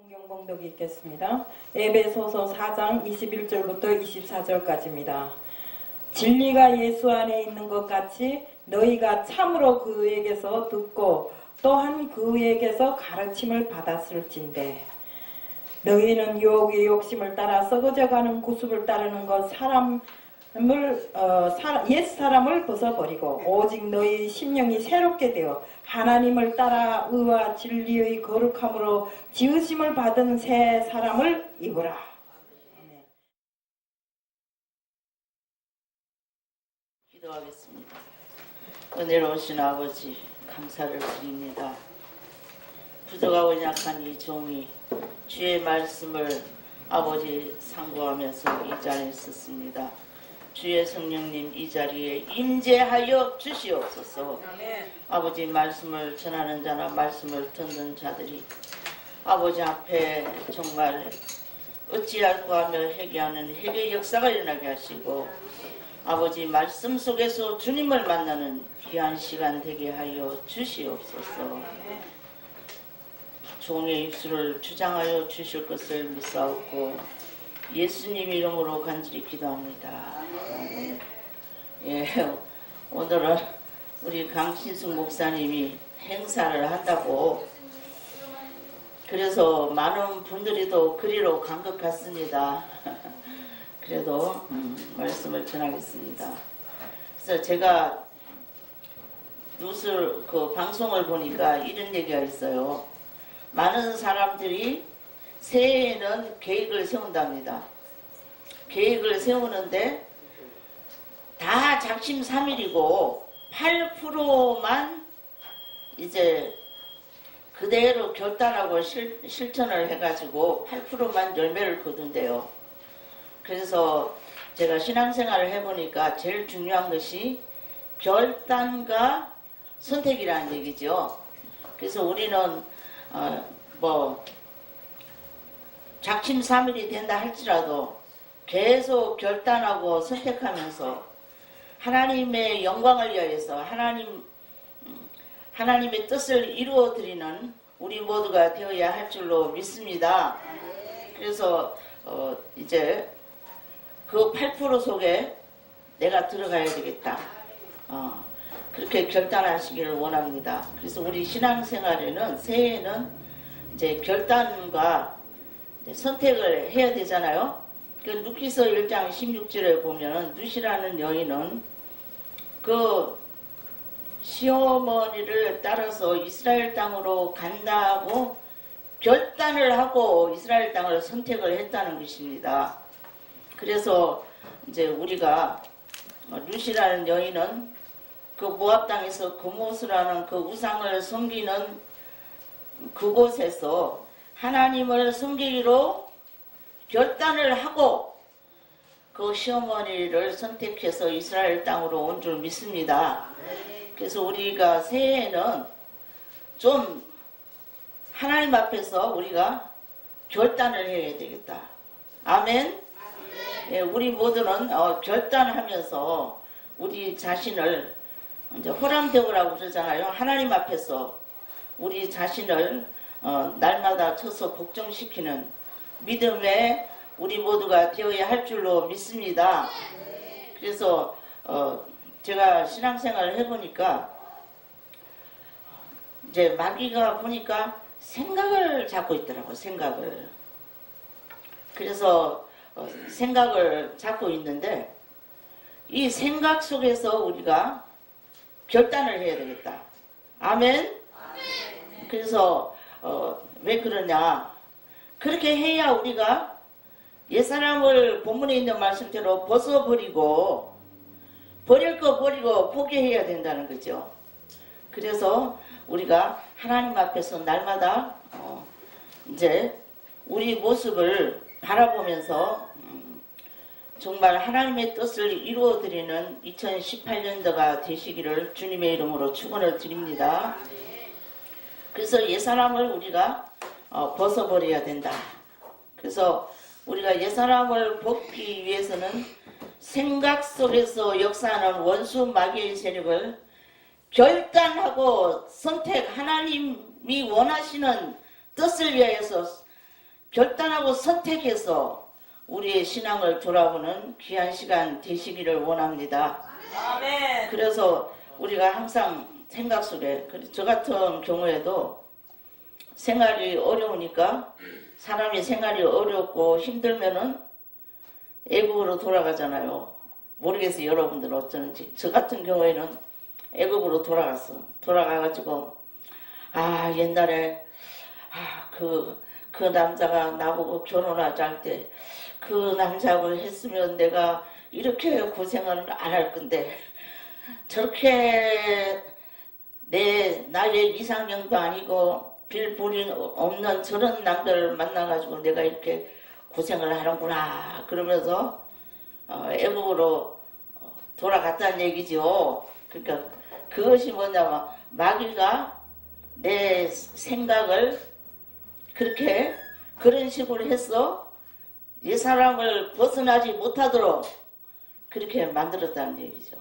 성경 봉독이 있겠습니다. 에베소서 4장 21절부터 24절까지입니다. 진리가 예수 안에 있는 것 같이 너희가 참으로 그에게서 듣고 또한 그에게서 가르침을 받았을진데 너희는 유혹의 욕심을 따라 썩어져가는 구습을 따르는 것 옛사람을 벗어버리고 오직 너희 심령이 새롭게 되어 하나님을 따라 의와 진리의 거룩함으로 지으심을 받은 새 사람을 입으라. 기도하겠습니다. 은혜로우신 아버지 감사를 드립니다. 부족하고 약한 이 종이 주의 말씀을 아버지 상고하면서 이 자리에 있었습니다. 주의 성령님 이 자리에 임재하여 주시옵소서. 아버지 말씀을 전하는 자나 말씀을 듣는 자들이 아버지 앞에 정말 어찌할까 하며 회개하는 회개 역사가 일어나게 하시고 아버지 말씀 속에서 주님을 만나는 귀한 시간 되게 하여 주시옵소서. 종의 입술을 주장하여 주실 것을 믿사옵고 예수님 이름으로 간절히 기도합니다. 예, 오늘은 우리 강신숙 목사님이 행사를 한다고 그래서 많은 분들이 또 그리로 간 것 같습니다. 그래도 말씀을 전하겠습니다. 그래서 제가 뉴스 그 방송을 보니까 이런 얘기가 있어요. 많은 사람들이 새해에는 계획을 세운답니다. 계획을 세우는데 다 작심삼일이고 8%만 이제 그대로 결단하고 실천을 해가지고 8%만 열매를 거둔대요. 그래서 제가 신앙생활을 해보니까 제일 중요한 것이 결단과 선택이라는 얘기죠. 그래서 우리는 작심삼일이 된다 할지라도 계속 결단하고 선택하면서 하나님의 영광을 위하여서 하나님의 뜻을 이루어드리는 우리 모두가 되어야 할 줄로 믿습니다. 그래서 이제 그 8% 속에 내가 들어가야 되겠다. 그렇게 결단하시기를 원합니다. 그래서 우리 신앙생활에는 새해에는 이제 결단과 이제 선택을 해야 되잖아요. 그 누키서 1장 16절에 보면 누시라는 여인은 그 시어머니를 따라서 이스라엘 땅으로 간다고 결단을 하고 이스라엘 땅을 선택을 했다는 것입니다. 그래서 이제 우리가 루시라는 여인은 그 모압 땅에서 그모스라는 그 우상을 섬기는 그곳에서 하나님을 섬기기로 결단을 하고 그 시어머니를 선택해서 이스라엘 땅으로 온 줄 믿습니다. 그래서 우리가 새해에는 좀 하나님 앞에서 우리가 결단을 해야 되겠다. 아멘. 예, 우리 모두는 결단하면서 우리 자신을 이제 호람되오라고 그러잖아요. 하나님 앞에서 우리 자신을 날마다 쳐서 복종시키는 믿음의 우리 모두가 되어야 할 줄로 믿습니다. 그래서 제가 신앙생활을 해보니까 이제 마귀가 보니까 생각을 잡고 있더라고요. 생각을. 그래서 생각을 잡고 있는데 이 생각 속에서 우리가 결단을 해야 되겠다. 아멘. 그래서 왜 그러냐? 그렇게 해야 우리가 옛사람을 본문에 있는 말씀대로 벗어버리고 버릴 거 버리고 포기해야 된다는 거죠. 그래서 우리가 하나님 앞에서 날마다 이제 우리 모습을 바라보면서 정말 하나님의 뜻을 이루어드리는 2018년도가 되시기를 주님의 이름으로 축원을 드립니다. 그래서 옛사람을 우리가 벗어버려야 된다. 그래서 우리가 옛사람을 벗기 위해서는 생각 속에서 역사하는 원수 마귀의 세력을 결단하고 선택, 하나님이 원하시는 뜻을 위하여서 결단하고 선택해서 우리의 신앙을 돌아보는 귀한 시간 되시기를 원합니다. 아멘. 그래서 우리가 항상 생각 속에, 저 같은 경우에도 생활이 어려우니까, 사람이 생활이 어렵고 힘들면은 애국으로 돌아가잖아요. 모르겠어요, 여러분들 어쩌는지. 저 같은 경우에는 애국으로 돌아갔어. 돌아가가지고 옛날에 그 남자가 나보고 결혼하자 할 때 그 남자하고 했으면 내가 이렇게 고생을 안 할 건데, 저렇게 나의 이상형도 아니고 빌볼이 없는 저런 남자를 만나가지고 내가 이렇게 고생을 하는구나 그러면서 애국으로 돌아갔다는 얘기죠. 그러니까 그것이 뭐냐면, 마귀가 내 생각을 그런 식으로 해서 이 사람을 벗어나지 못하도록 그렇게 만들었다는 얘기죠.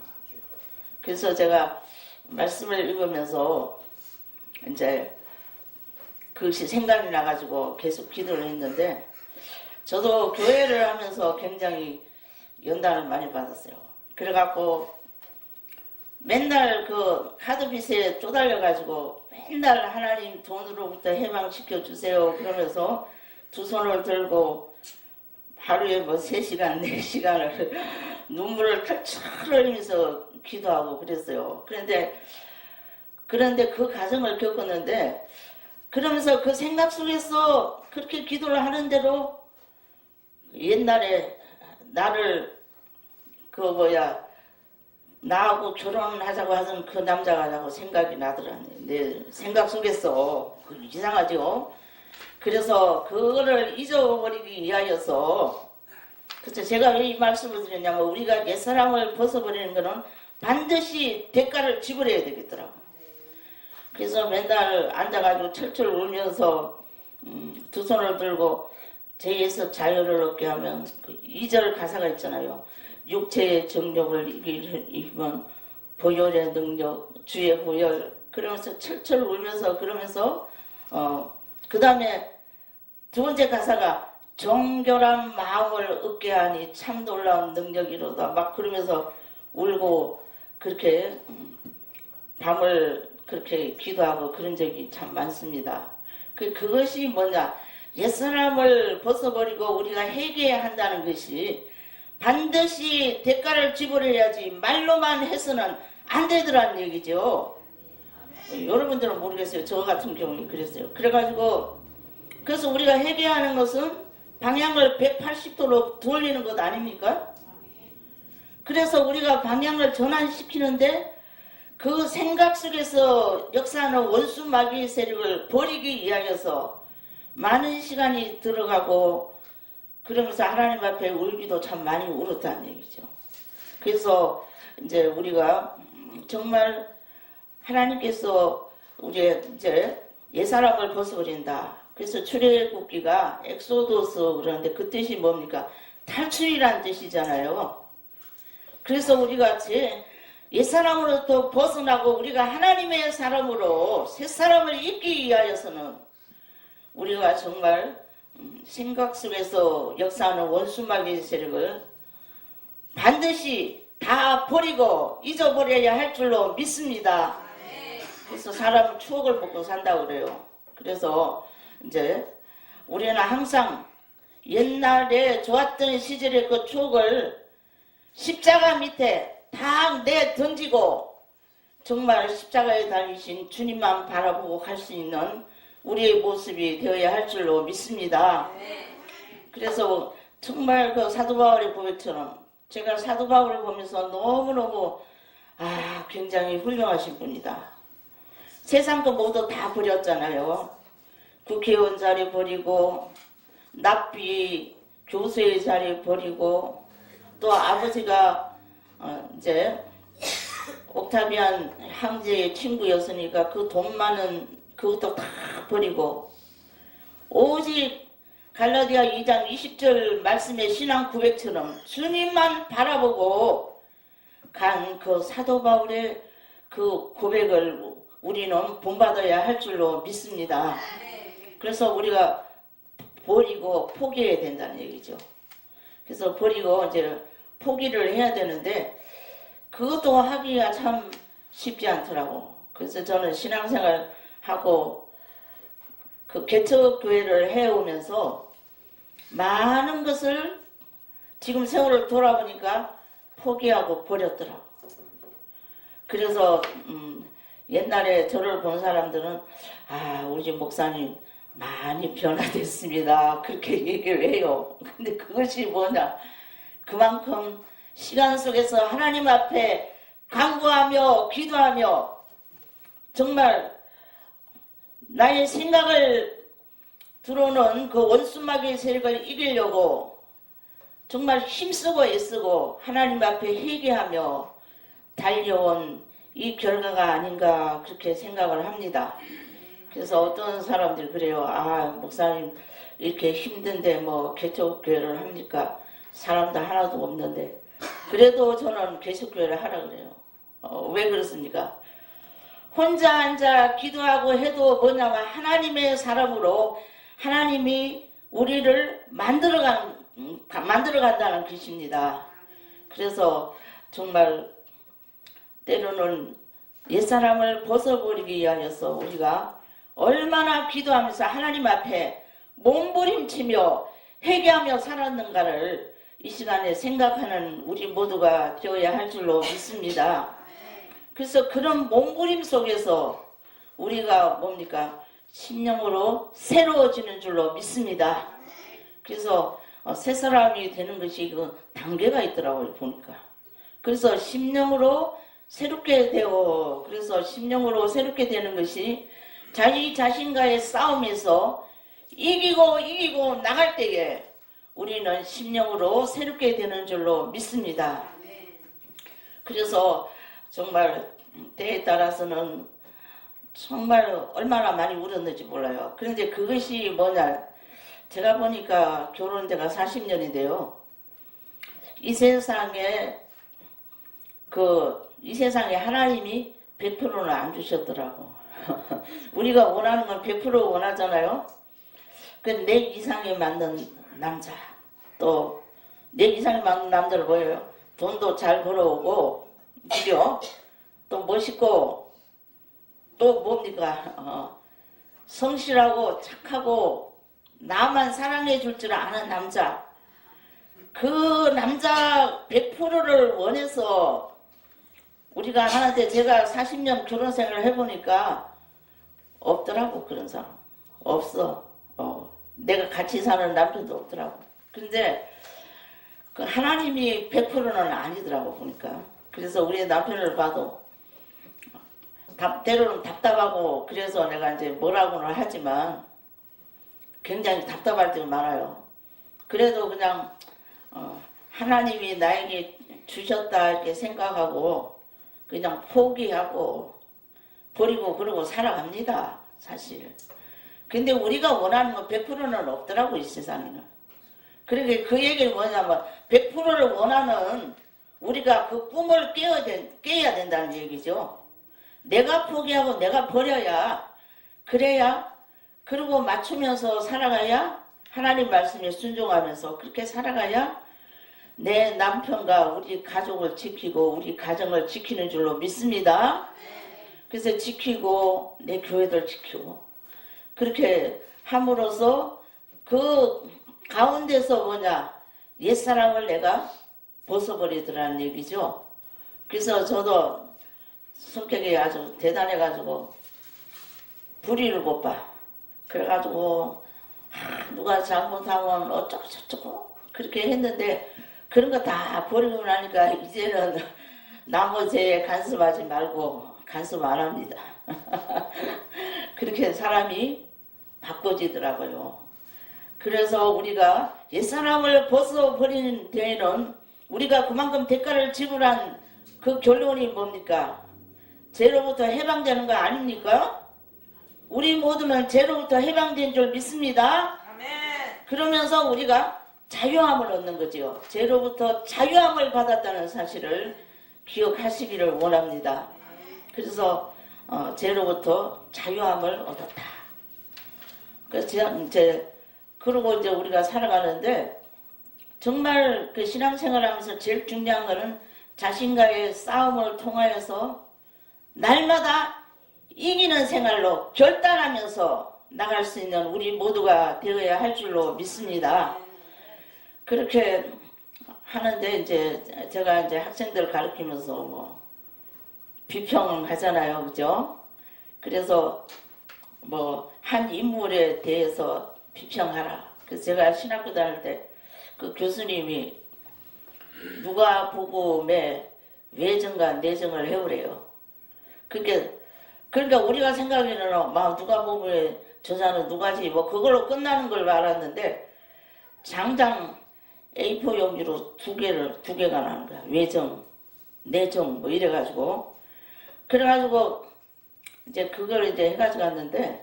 그래서 제가 말씀을 읽으면서 이제 그것이 생각이 나가지고 계속 기도를 했는데, 저도 교회를 하면서 굉장히 연단을 많이 받았어요. 그래갖고 맨날 그 카드빚에 쪼달려가지고 맨날 하나님 돈으로부터 해방시켜 주세요 그러면서 두 손을 들고 하루에 3시간, 4시간을 눈물을 칼철 흘리면서 기도하고 그랬어요. 그런데 그 과정을 겪었는데, 그러면서 그 생각 속에서 그렇게 기도를 하는 대로 옛날에 나를 나하고 결혼하자고 하던 그 남자가 자꾸 생각이 나더라네. 내 생각 속에서. 이상하죠? 그래서 그거를 잊어버리기 위하여서, 그래서 제가 왜 이 말씀을 드렸냐면, 우리가 옛사람을 벗어버리는 것은 반드시 대가를 지불해야 되겠더라고. 그래서 맨날 앉아가지고 철철 울면서 두 손을 들고 죄에서 자유를 얻게 하면, 그 2절 가사가 있잖아요. 육체의 정욕을 이기면 보혈의 능력, 주의 보혈. 그러면서 철철 울면서, 그러면서 그 다음에 두 번째 가사가 정결한 마음을 얻게 하니 참 놀라운 능력이로다. 막 그러면서 울고 그렇게 밤을 그렇게 기도하고 그런 적이 참 많습니다. 그것이 뭐냐? 옛사람을 벗어버리고 우리가 회개해야 한다는 것이 반드시 대가를 지불해야지 말로만 해서는 안 되더라는 얘기죠. 여러분들은 모르겠어요. 저 같은 경우에 그랬어요. 그래서 우리가 회개하는 것은 방향을 180도로 돌리는 것 아닙니까? 그래서 우리가 방향을 전환시키는데, 그 생각 속에서 역사하는 원수 마귀의 세력을 버리기 위하여서 많은 시간이 들어가고, 그러면서 하나님 앞에 울기도 참 많이 울었다는 얘기죠. 그래서 이제 우리가 정말 하나님께서 우리 이제 옛사람을 벗어버린다. 그래서 출애굽기가 엑소도스 그러는데, 그 뜻이 뭡니까? 탈출이란 뜻이잖아요. 그래서 우리가 옛사람으로부터 벗어나고 우리가 하나님의 사람으로 새 사람을 입기 위하여서는 우리가 정말 생각 속에서 역사하는 원수마귀의 세력을 반드시 다 버리고 잊어버려야 할 줄로 믿습니다. 그래서 사람은 추억을 먹고 산다고 그래요. 그래서 이제 우리는 항상 옛날에 좋았던 시절의 그 추억을 십자가 밑에 다 내던지고 정말 십자가에 달리신 주님만 바라보고 갈 수 있는 우리의 모습이 되어야 할 줄로 믿습니다. 그래서 정말 그 사도 바울의 고백처럼, 제가 사도 바울을 보면서 너무너무 굉장히 훌륭하신 분이다. 세상 거 모두 다 버렸잖아요. 국회의원 자리 버리고, 납비 교수의 자리 버리고, 또 아버지가 이제 옥타비안 황제의 친구였으니까 그 돈 많은 그것도 다 버리고, 오직 갈라디아 2장 20절 말씀의 신앙 고백처럼 주님만 바라보고 간 그 사도 바울의 그 고백을 우리는 본받아야 할 줄로 믿습니다. 그래서 우리가 버리고 포기해야 된다는 얘기죠. 그래서 버리고 이제 포기를 해야 되는데 그것도 하기가 참 쉽지 않더라고. 그래서 저는 신앙생활 하고 그 개척교회를 해오면서 많은 것을 지금 세월을 돌아보니까 포기하고 버렸더라고. 그래서 옛날에 저를 본 사람들은 우리 집 목사님 많이 변화됐습니다. 그렇게 얘기를 해요. 근데 그것이 뭐냐? 그만큼 시간 속에서 하나님 앞에 간구하며 기도하며 정말 나의 생각을 들어오는 그 원수마귀의 세력을 이기려고 정말 힘쓰고 애쓰고 하나님 앞에 회개하며 달려온 이 결과가 아닌가 그렇게 생각을 합니다. 그래서 어떤 사람들이 그래요. 목사님 이렇게 힘든데 뭐 개척교회를 합니까? 사람도 하나도 없는데. 그래도 저는 개척교회를 하라 그래요. 왜 그렇습니까? 혼자 앉아 기도하고 해도 뭐냐면 하나님의 사람으로 하나님이 우리를 만들어 간다는 뜻입니다. 그래서 정말 때로는 옛사람을 벗어버리기 위하여서 우리가 얼마나 기도하면서 하나님 앞에 몸부림치며 회개하며 살았는가를 이 시간에 생각하는 우리 모두가 되어야 할 줄로 믿습니다. 그래서 그런 몸부림 속에서 우리가 뭡니까? 심령으로 새로워지는 줄로 믿습니다. 그래서 새 사람이 되는 것이 그 단계가 있더라고요, 보니까. 그래서 심령으로 새롭게 되어, 그래서 심령으로 새롭게 되는 것이 자기 자신과의 싸움에서 이기고 나갈 때에 우리는 심령으로 새롭게 되는 줄로 믿습니다. 그래서 정말 때에 따라서는 정말 얼마나 많이 울었는지 몰라요. 그런데 그것이 뭐냐, 제가 보니까 결혼제가 40년인데요. 이 세상에 하나님이 100%는 안 주셨더라고. 우리가 원하는 건 100% 원하잖아요. 그 내 이상에 맞는 남자, 또 내 이상에 맞는 남자를 뭐예요? 돈도 잘 벌어오고, 그죠? 또 멋있고, 또 뭡니까? 성실하고 착하고 나만 사랑해 줄 줄 아는 남자. 그 남자 100%를 원해서 우리가 하는데 제가 40년 결혼 생활을 해보니까 없더라고. 그런 사람 없어. 내가 같이 사는 남편도 없더라고. 근데 그 하나님이 100%는 아니더라고 보니까. 그래서 우리 남편을 봐도 때로는 답답하고, 그래서 내가 이제 뭐라고는 하지만 굉장히 답답할 때가 많아요. 그래도 그냥 하나님이 나에게 주셨다 이렇게 생각하고 그냥 포기하고 버리고 그러고 살아갑니다, 사실. 근데 우리가 원하는 건 100%는 없더라고, 이 세상에는. 그러니까 그 얘기는 뭐냐면 100%를 원하는 우리가 그 꿈을 깨야 된다는 얘기죠. 내가 포기하고 내가 버려야, 그래야, 그리고 맞추면서 살아가야, 하나님 말씀에 순종하면서 그렇게 살아가야 내 남편과 우리 가족을 지키고 우리 가정을 지키는 줄로 믿습니다. 그래서 지키고 내 교회들 지키고 그렇게 함으로써 그 가운데서 뭐냐, 옛사람을 내가 벗어버리더라는 얘기죠. 그래서 저도 성격이 아주 대단해가지고 불의를 못 봐. 그래가지고 누가 잘못하면 어쩌고 저쩌고 그렇게 했는데 그런 거 다 버리고 나니까 이제는 나머지에 간섭하지 말고 간섭 안 합니다. 그렇게 사람이 바꿔지더라고요. 그래서 우리가 옛사람을 벗어버리는 데에는 우리가 그만큼 대가를 지불한 그 결론이 뭡니까? 죄로부터 해방되는 거 아닙니까? 우리 모두는 죄로부터 해방된 줄 믿습니다. 아멘. 그러면서 우리가 자유함을 얻는 거죠. 죄로부터 자유함을 받았다는 사실을 기억하시기를 원합니다. 그래서 죄로부터 자유함을 얻었다. 그래서 이제 그러고 이제 우리가 살아가는데 정말 그 신앙생활하면서 제일 중요한 거는 자신과의 싸움을 통하여서 날마다 이기는 생활로 결단하면서 나갈 수 있는 우리 모두가 되어야 할 줄로 믿습니다. 그렇게 하는데 이제 제가 이제 학생들 가르치면서 뭐 비평하잖아요, 그죠? 그래서 뭐 한 인물에 대해서 비평하라. 그래서 제가 신학교 다닐 때 그 교수님이 누가복음의 외정과 내정을 해오래요. 그러니까 우리가 생각에는 막 누가복음의 저자는 누가지 뭐 그걸로 끝나는 걸 알았는데 장장 A4 용지로 두 개가 나는 거야. 외정, 내정 뭐 이래가지고 그래가지고 이제 그걸 이제 해가지고 갔는데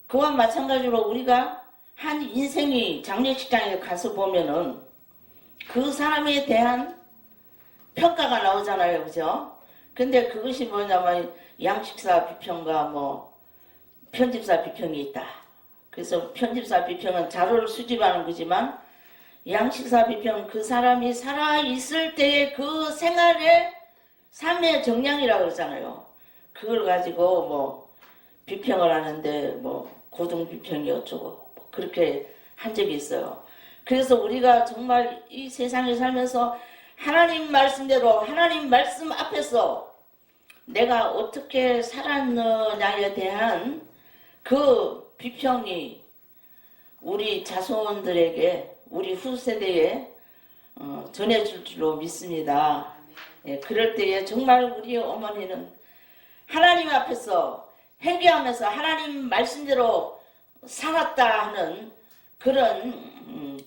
그와 마찬가지로 우리가 한 인생이 장례식장에 가서 보면은 그 사람에 대한 평가가 나오잖아요, 그죠? 근데 그것이 뭐냐면 양식사 비평과 뭐 편집사 비평이 있다. 그래서 편집사 비평은 자료를 수집하는 거지만 양식사 비평은 그 사람이 살아있을 때의 그 생활의 삶의 정량이라고 그러잖아요. 그걸 가지고 뭐 비평을 하는데 뭐 고등 비평이 어쩌고 그렇게 한 적이 있어요. 그래서 우리가 정말 이 세상에 살면서 하나님 말씀대로 하나님 말씀 앞에서 내가 어떻게 살았느냐에 대한 그 비평이 우리 자손들에게 우리 후세대에 전해줄 줄로 믿습니다. 예, 그럴 때에 정말 우리 어머니는 하나님 앞에서 회개하면서 하나님 말씀대로 살았다 하는 그런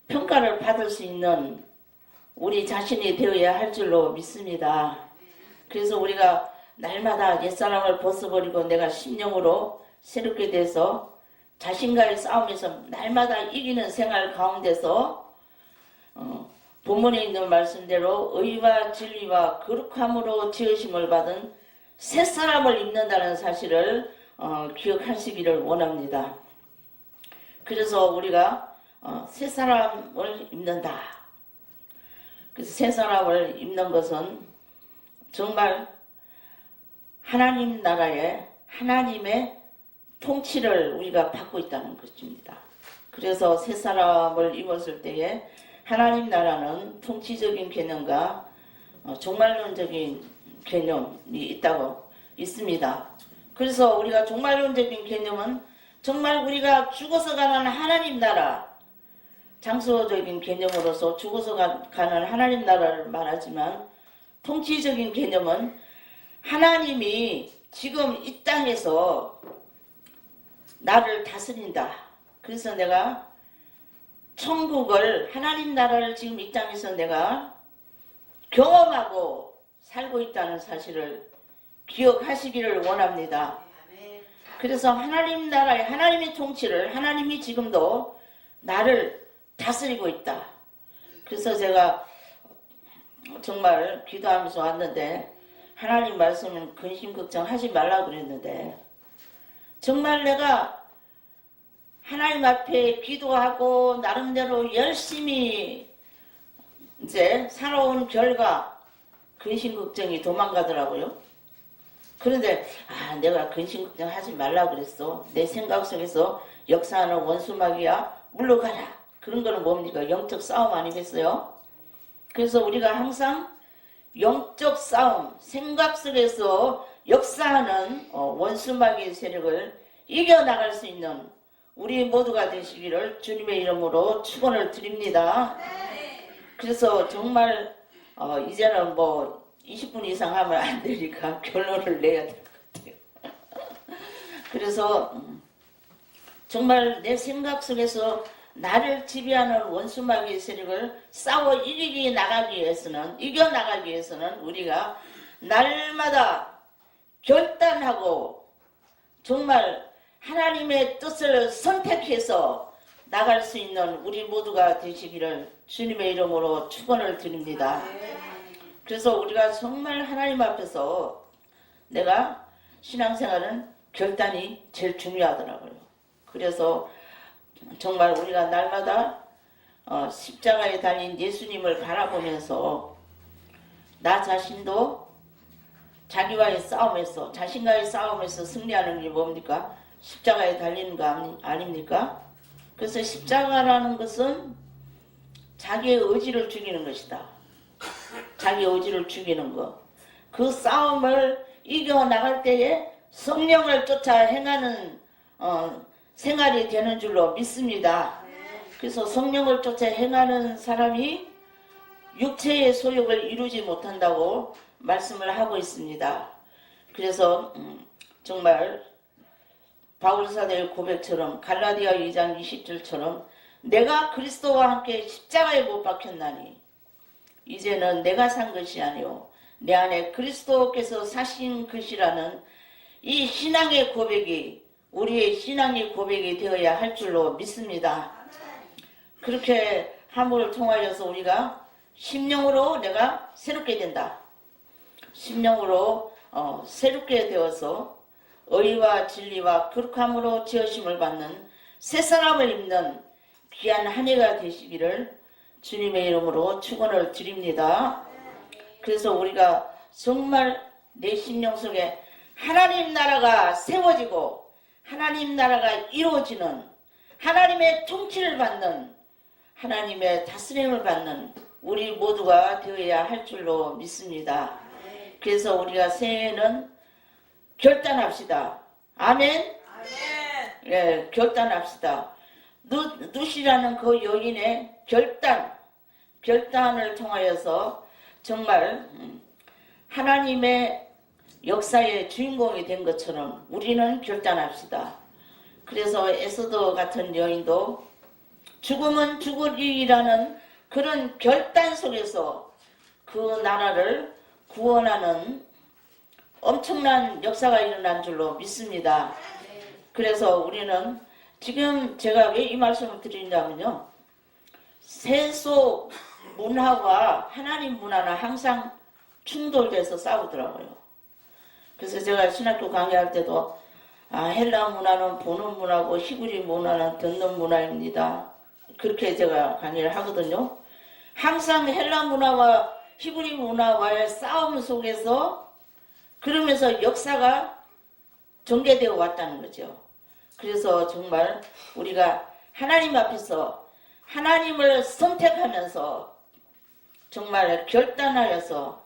평가를 받을 수 있는 우리 자신이 되어야 할 줄로 믿습니다. 그래서 우리가 날마다 옛사람을 벗어버리고 내가 심령으로 새롭게 돼서 자신과의 싸움에서 날마다 이기는 생활 가운데서 본문에 있는 말씀대로 의와 진리와 거룩함으로 지으심을 받은 새 사람을 입는다는 사실을 기억하시기를 원합니다. 그래서 우리가 새 사람을 입는다. 그래서 새 사람을 입는 것은 정말 하나님 나라의 하나님의 통치를 우리가 받고 있다는 것입니다. 그래서 새 사람을 입었을 때에 하나님 나라는 통치적인 개념과 종말론적인 개념이 있습니다. 그래서 우리가 종말론적인 개념은 정말 우리가 죽어서 가는 하나님 나라, 장소적인 개념으로서 죽어서 가는 하나님 나라를 말하지만 통치적인 개념은 하나님이 지금 이 땅에서 나를 다스린다. 그래서 내가 천국을 하나님 나라를 지금 이 땅에서 내가 경험하고 살고 있다는 사실을 기억하시기를 원합니다. 그래서 하나님 나라의 하나님의 통치를 하나님이 지금도 나를 다스리고 있다. 그래서 제가 정말 기도하면서 왔는데 하나님 말씀은 근심 걱정하지 말라고 그랬는데 정말 내가 하나님 앞에 기도하고 나름대로 열심히 이제 살아온 결과 근심 걱정이 도망가더라고요. 그런데 내가 근심 걱정하지 말라고 그랬어. 내 생각 속에서 역사하는 원수마귀야 물러가라. 그런 거는 뭡니까? 영적 싸움 아니겠어요? 그래서 우리가 항상 영적 싸움, 생각 속에서 역사하는 원수마귀의 세력을 이겨나갈 수 있는 우리 모두가 되시기를 주님의 이름으로 축원을 드립니다. 그래서 정말 이제는 뭐 20분 이상 하면 안 되니까 결론을 내야 될 것 같아요. 그래서 정말 내 생각 속에서 나를 지배하는 원수마귀의 세력을 싸워 이겨나가기 위해서는 우리가 날마다 결단하고 정말 하나님의 뜻을 선택해서 나갈 수 있는 우리 모두가 되시기를 주님의 이름으로 축원을 드립니다. 그래서 우리가 정말 하나님 앞에서 내가 신앙생활은 결단이 제일 중요하더라고요. 그래서 정말 우리가 날마다 십자가에 달린 예수님을 바라보면서 나 자신도 자기와의 싸움에서, 자신과의 싸움에서 승리하는 게 뭡니까? 십자가에 달리는 거 아닙니까? 그래서 십자가라는 것은 자기의 의지를 죽이는 것이다. 자기 의지를 죽이는 것. 그 싸움을 이겨나갈 때에 성령을 쫓아 행하는 생활이 되는 줄로 믿습니다. 그래서 성령을 쫓아 행하는 사람이 육체의 소욕을 이루지 못한다고 말씀을 하고 있습니다. 그래서 정말 바울사도의 고백처럼 갈라디아 2장 20절처럼 내가 그리스도와 함께 십자가에 못 박혔나니 이제는 내가 산 것이 아니오 내 안에 그리스도께서 사신 것이라는 이 신앙의 고백이 우리의 신앙의 고백이 되어야 할 줄로 믿습니다. 그렇게 함을 통하여서 우리가 심령으로 내가 새롭게 된다. 심령으로 새롭게 되어서 의와 진리와 거룩함으로 지으심을 받는 새 사람을 입는 귀한 한 해가 되시기를 주님의 이름으로 축원을 드립니다. 그래서 우리가 정말 내 심령 속에 하나님 나라가 세워지고 하나님 나라가 이루어지는 하나님의 통치를 받는 하나님의 다스림을 받는 우리 모두가 되어야 할 줄로 믿습니다. 그래서 우리가 새해에는 결단합시다. 아멘? 예, 결단합시다. 누시라는 그 여인의 결단을 통하여서 정말 하나님의 역사의 주인공이 된 것처럼 우리는 결단합시다. 그래서 에스더 같은 여인도 죽으면 죽으리라는 그런 결단 속에서 그 나라를 구원하는 엄청난 역사가 일어난 줄로 믿습니다. 그래서 우리는 지금 제가 왜 이 말씀을 드리냐면요. 세속 문화와 하나님 문화는 항상 충돌돼서 싸우더라고요. 그래서 제가 신학교 강의할 때도 헬라 문화는 보는 문화고 히브리 문화는 듣는 문화입니다. 그렇게 제가 강의를 하거든요. 항상 헬라 문화와 히브리 문화와의 싸움 속에서 그러면서 역사가 전개되어 왔다는 거죠. 그래서 정말 우리가 하나님 앞에서 하나님을 선택하면서 정말 결단하여서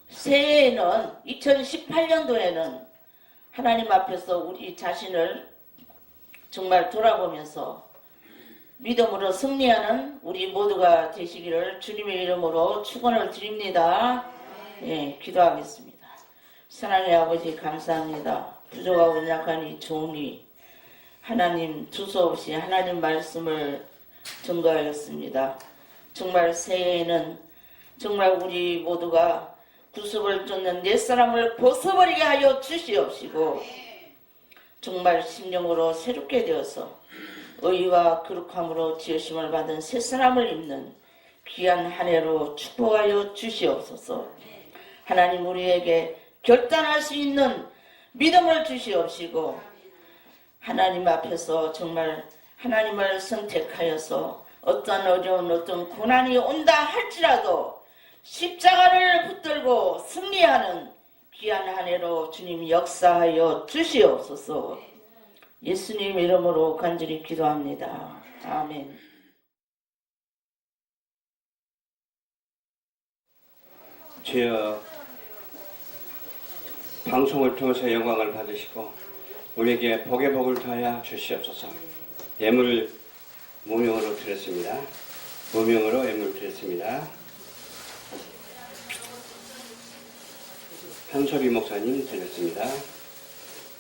새해에는 2018년도에는 하나님 앞에서 우리 자신을 정말 돌아보면서 믿음으로 승리하는 우리 모두가 되시기를 주님의 이름으로 축원을 드립니다. 예, 기도하겠습니다. 사랑의 아버지 감사합니다. 부족하고 약한 이 종이 하나님 두서없이 하나님 말씀을 증거하였습니다. 정말 새해에는 정말 우리 모두가 구습을 쫓는 옛사람을 벗어버리게 하여 주시옵시고 정말 심령으로 새롭게 되어서 의와 거룩함으로 지으심을 받은 새사람을 입는 귀한 한 해로 축복하여 주시옵소서. 하나님 우리에게 결단할 수 있는 믿음을 주시옵시고 하나님 앞에서 정말 하나님을 선택하여서 어떤 어려운 어떤 고난이 온다 할지라도 십자가를 붙들고 승리하는 귀한 한 해로 주님 역사하여 주시옵소서. 예수님 이름으로 간절히 기도합니다. 아멘. 주여 방송을 통해서 영광을 받으시고 우리에게 복의 복을 더하여 주시옵소서. 예물을 무명으로 드렸습니다. 무명으로 예물 드렸습니다. 한소리 목사님 드렸습니다.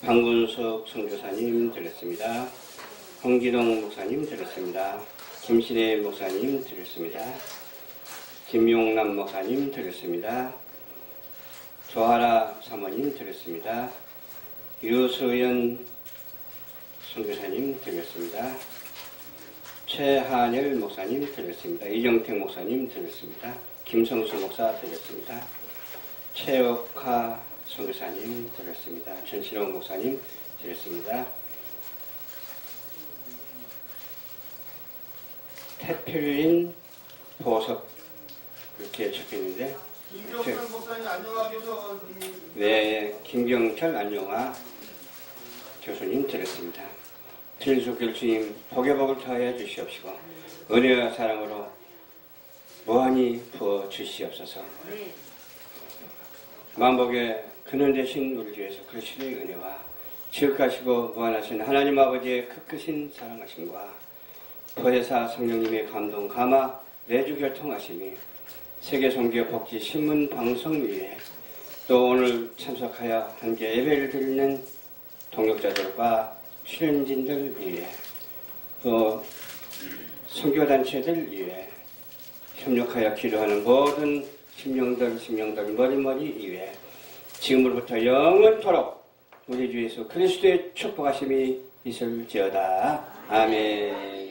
방군석 선교사님 드렸습니다. 홍기동 목사님 드렸습니다. 김신혜 목사님 드렸습니다. 김용남 목사님 드렸습니다. 조하라 사모님 드렸습니다. 유수연 선교사님 드렸습니다. 최한열 목사님 드렸습니다. 이정택 목사님 드렸습니다. 김성수 목사 드렸습니다. 최옥하 선교사님 드렸습니다. 전신호 목사님 드렸습니다. 태필린 보석 이렇게 적혀있는데 김경철 목사님 안녕하셔서 네, 김경철 안녕하 교수님 드렸습니다. 진수 교수님 복의 복을 더하여 주시옵시고 은혜와 사랑으로 무한히 부어 주시옵소서. 만복의 근원 되신 우리 주 예수 그리스도의 은혜와 지극하시고 무한하신 하나님 아버지의 크크신 사랑하심과 보혜사 성령님의 감동 감화 내주 교통하심이 세계선교 복지 신문 방송 위에 또 오늘 참석하여 함께 예배를 드리는 동역자들과 출연진들 위에 또 선교단체들 위에 협력하여 기도하는 모든 심령들 머리머리 위에 지금으로부터 영원토록 우리 주 예수 그리스도의 축복하심이 있을지어다. 아멘.